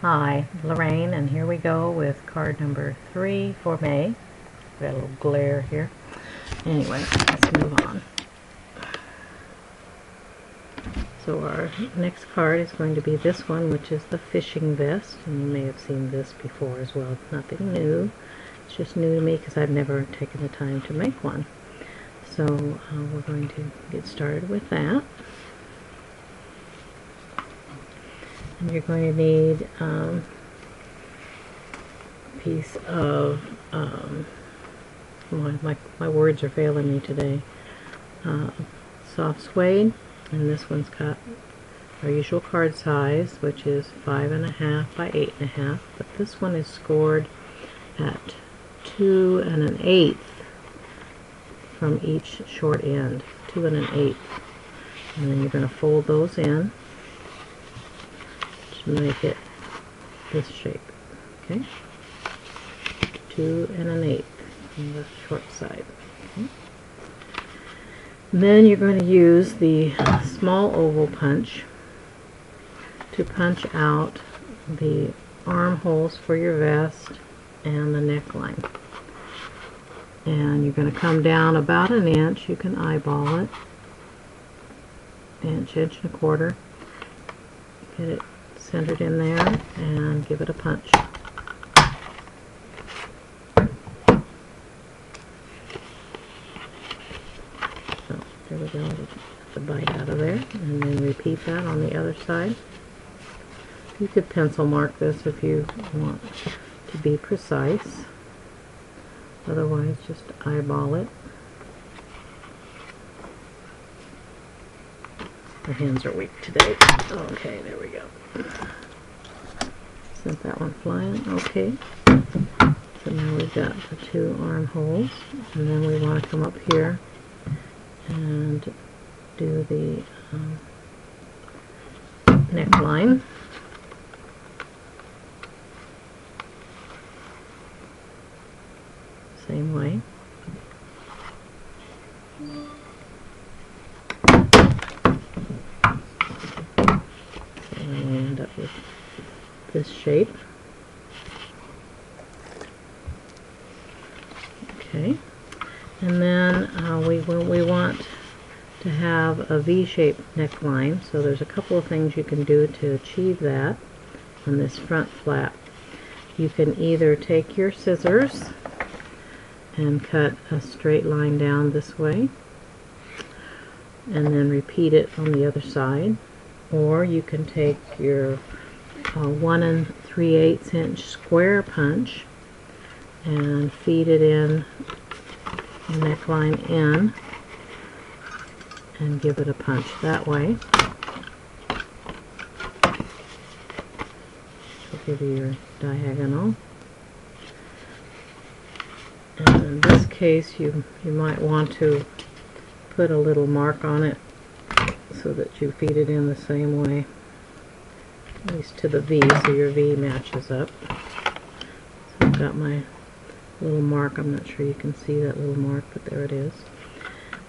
Hi, Lorraine, and here we go with card number 3 for May. Got a little glare here. Anyway, let's move on. So our next card is going to be this one, which is the fishing vest. And you may have seen this before as well. It's nothing new. It's just new to me because I've never taken the time to make one. So we're going to get started with that. And you're going to need a piece of, my words are failing me today, soft suede, and this one's got our usual card size, which is 5.5 by 8.5, but this one is scored at 2 1/8 from each short end, 2 1/8, and then you're going to fold those in to make it this shape. Okay, 2 1/8 on the short side. Okay. Then you're going to use the small oval punch to punch out the armholes for your vest and the neckline. And you're going to come down about 1 inch. You can eyeball it. Inch, 1.25 inches. Get it centered in there and give it a punch. So there we go. Get the bite out of there, and then repeat that on the other side. You could pencil mark this if you want to be precise. Otherwise, just eyeball it. My hands are weak today. Okay, there we go. Sent that one flying. Okay. So now we've got the 2 armholes, and then we want to come up here and do the neckline. Same way. So then we end up with this shape. Okay, and then we want to have a V-shaped neckline. So there's a couple of things you can do to achieve that on this front flap. You can either take your scissors and cut a straight line down this way and then repeat it on the other side, or you can take your 1 3/8 inch square punch and feed it in the neckline in and give it a punch that way. So give you your diagonal. And in this case, you might want to put a little mark on it so that you feed it in the same way, at least to the V, so your V matches up. So I've got my little mark. I'm not sure you can see that little mark, but there it is.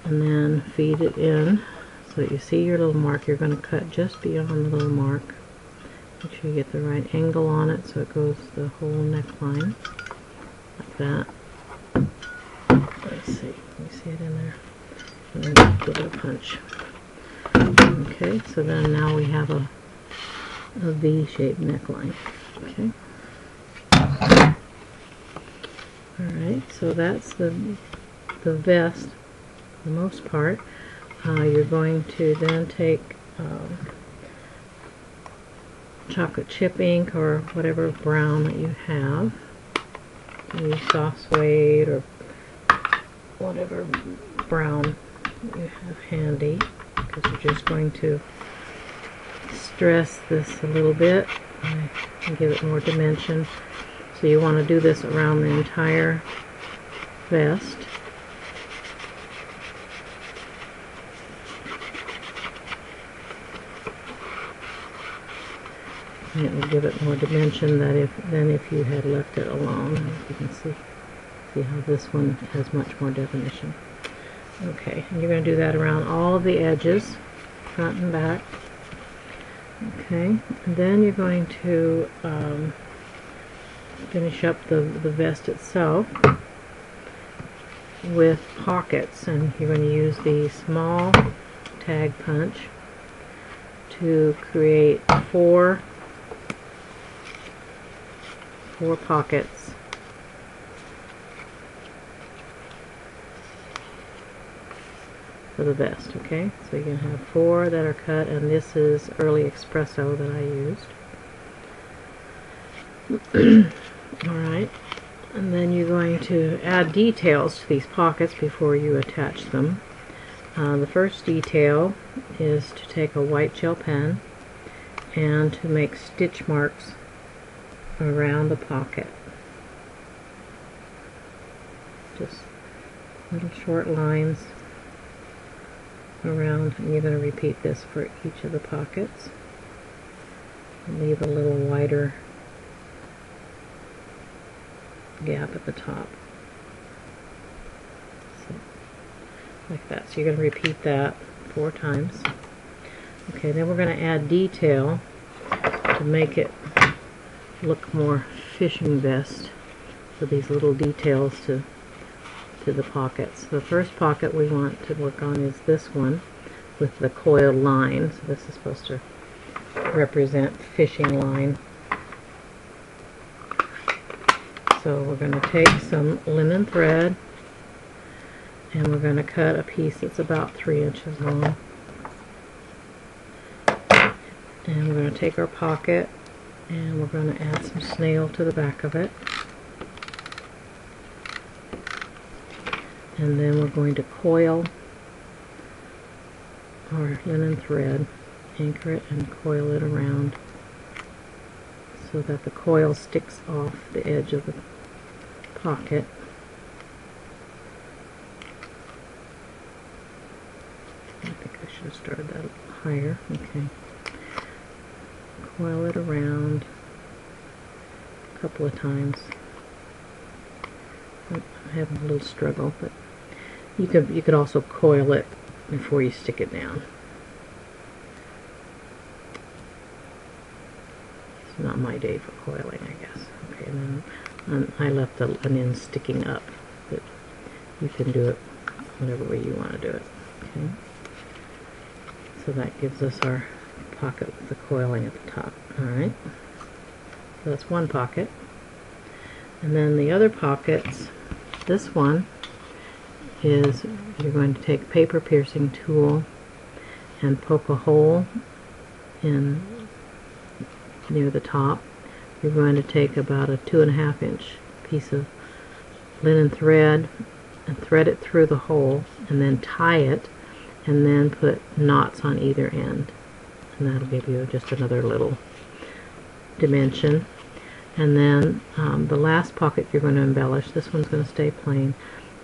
And then feed it in so that you see your little mark. You're going to cut just beyond the little mark. Make sure you get the right angle on it so it goes the whole neckline, like that. Let's see, can you see it in there? And then give it a punch. Okay, so then now we have a V-shaped neckline. Okay. Alright, so that's the vest for the most part. You're going to then take chocolate chip ink or whatever brown that you have. Use soft suede or whatever brown you have handy, because you're just going to stress this a little bit and give it more dimension. So you want to do this around the entire vest. And it will give it more dimension than if you had left it alone. You can see how this one has much more definition. Okay, and you're going to do that around all of the edges, front and back. Okay, and then you're going to finish up the vest itself with pockets, and you're going to use the small tag punch to create four pockets. For the vest, okay? So you can have 4 that are cut, and this is early espresso that I used. Alright, and then you're going to add details to these pockets before you attach them. The first detail is to take a white gel pen and to make stitch marks around the pocket. Just little short lines around, and you're going to repeat this for each of the pockets. And leave a little wider gap at the top. So, like that. So you're going to repeat that 4 times. Okay, then we're going to add detail to make it look more fishing vest. So these little details to the pockets. The first pocket we want to work on is this one with the coiled line. So this is supposed to represent fishing line. So we're going to take some linen thread and we're going to cut a piece that's about 3 inches long. And we're going to take our pocket and we're going to add some snail to the back of it. And then we're going to coil our linen thread, anchor it and coil it around so that the coil sticks off the edge of the pocket. I think I should have started that a little higher. Okay. Coil it around a couple of times. I'm having a little struggle, but you could also coil it before you stick it down. It's not my day for coiling, I guess. Okay, and then I left an end sticking up, but you can do it whatever way you want to do it. Okay, so that gives us our pocket with the coiling at the top. Alright, so that's one pocket. And then the other pockets, this one is you're going to take a paper piercing tool and poke a hole in near the top. You're going to take about a 2.5 inch piece of linen thread and thread it through the hole and then tie it and then put knots on either end, and that'll give you just another little dimension. And then the last pocket you're going to embellish. This one's going to stay plain.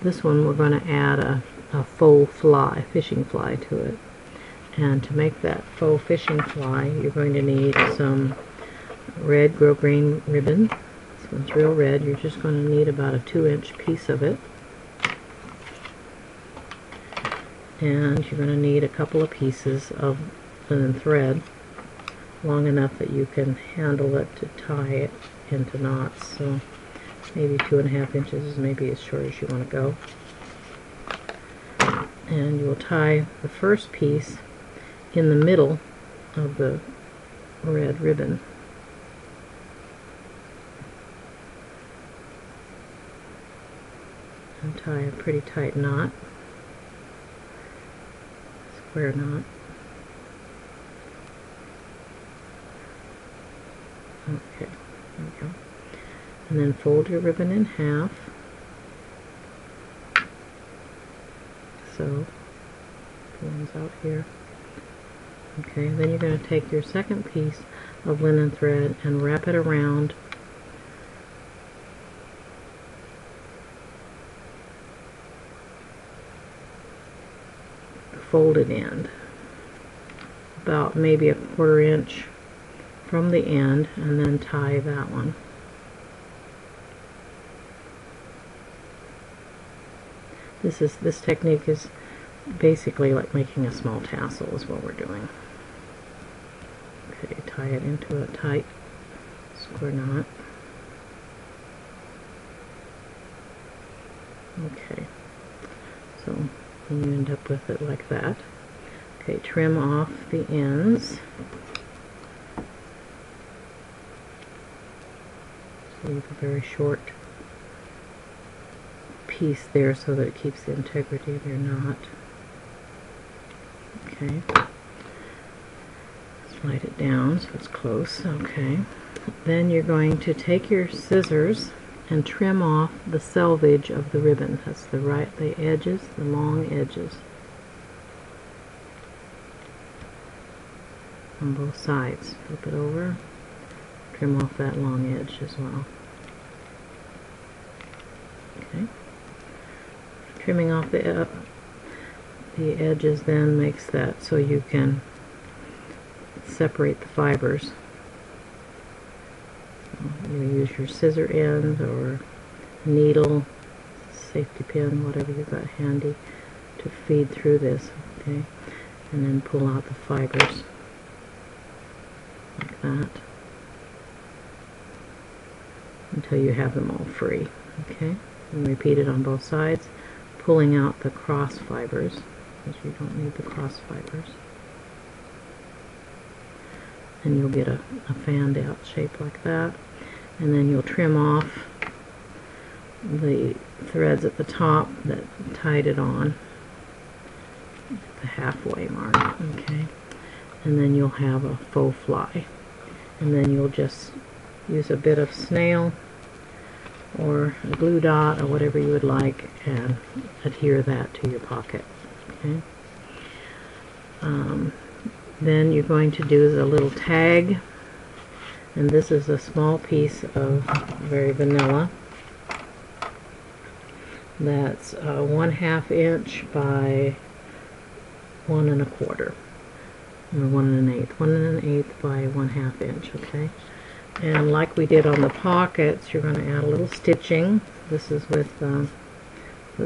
This one we're going to add a faux fly, fishing fly to it. And to make that faux fishing fly, you're going to need some red grosgrain ribbon. This one's real red. You're just going to need about a 2-inch piece of it. And you're going to need a couple of pieces of linen thread, long enough that you can handle it to tie it into knots. So maybe 2.5 inches is maybe as short as you want to go. And you will tie the first piece in the middle of the red ribbon. And tie a pretty tight knot, square knot. Okay, there we go. And then fold your ribbon in half. So, the one's out here. Okay, then you're going to take your second piece of linen thread and wrap it around the folded end, about maybe a 1/4 inch from the end, and then tie that one. This technique is basically like making a small tassel is what we're doing. Okay, tie it into a tight square knot. Okay, so you end up with it like that. Okay, trim off the ends. So you have a very short piece there so that it keeps the integrity of your knot. Okay, slide it down so it's close. Okay, then you're going to take your scissors and trim off the selvage of the ribbon. That's the edges, the long edges on both sides. Flip it over, trim off that long edge as well. Okay, trimming off the edges then makes that so you can separate the fibers. You use your scissor end or needle, safety pin, whatever you've got handy to feed through this, okay? And then pull out the fibers like that until you have them all free, okay? And repeat it on both sides, pulling out the cross fibers, because you don't need the cross fibers. And you'll get a fanned out shape like that. And then you'll trim off the threads at the top that tied it on at the halfway mark, okay? And then you'll have a faux fly. And then you'll just use a bit of snail or a glue dot or whatever you would like and adhere that to your pocket, okay? Then you're going to do a little tag, and this is a small piece of very vanilla that's 1/2 inch by 1 1/4, or 1 1/8 by 1/2 inch, okay? And like we did on the pockets, you're going to add a little stitching. This is with the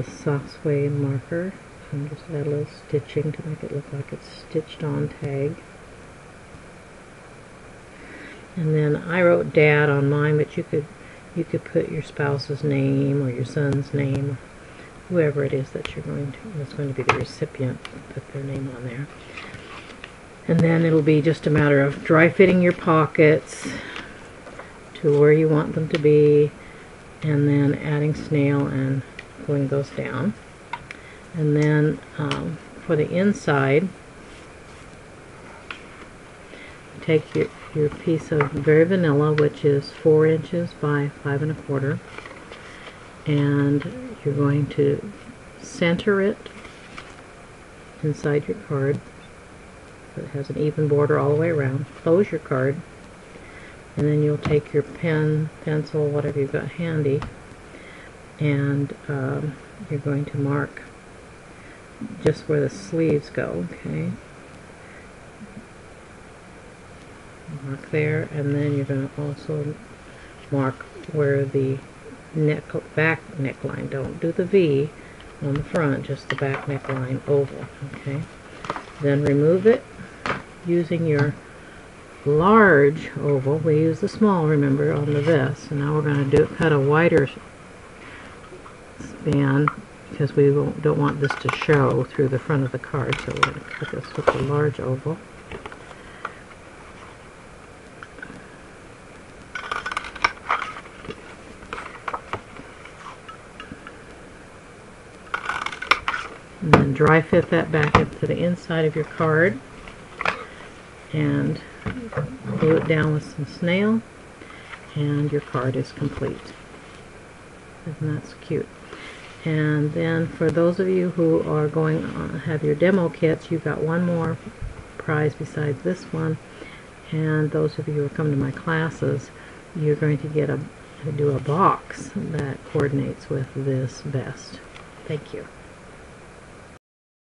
soft suede marker. And just add a little stitching to make it look like it's stitched on tag. And then I wrote Dad on mine, but you could put your spouse's name or your son's name, whoever it is that that's going to be the recipient. Put their name on there. And then it'll be just a matter of dry fitting your pockets to where you want them to be, and then adding snail and gluing those down. And then for the inside, take your piece of very vanilla, which is 4 inches by 5 1/4, and you're going to center it inside your card so it has an even border all the way around. Close your card, and then you'll take your pen, pencil, whatever you've got handy, and you're going to mark just where the sleeves go, okay? Mark there, and then you're going to also mark where the back neckline. Don't do the V on the front, just the back neckline oval, okay? Then remove it using your large oval. We use the small, remember, on the vest. And now we're going to cut a wider span, because we don't want this to show through the front of the card, so we're going to cut this with a large oval. And then dry fit that back into the inside of your card and glue it down with some snail, and your card is complete. Isn't that cute? And then for those of you who are going to have your demo kits, you've got one more prize besides this one. And those of you who are coming to my classes, you're going to get do a box that coordinates with this vest. Thank you.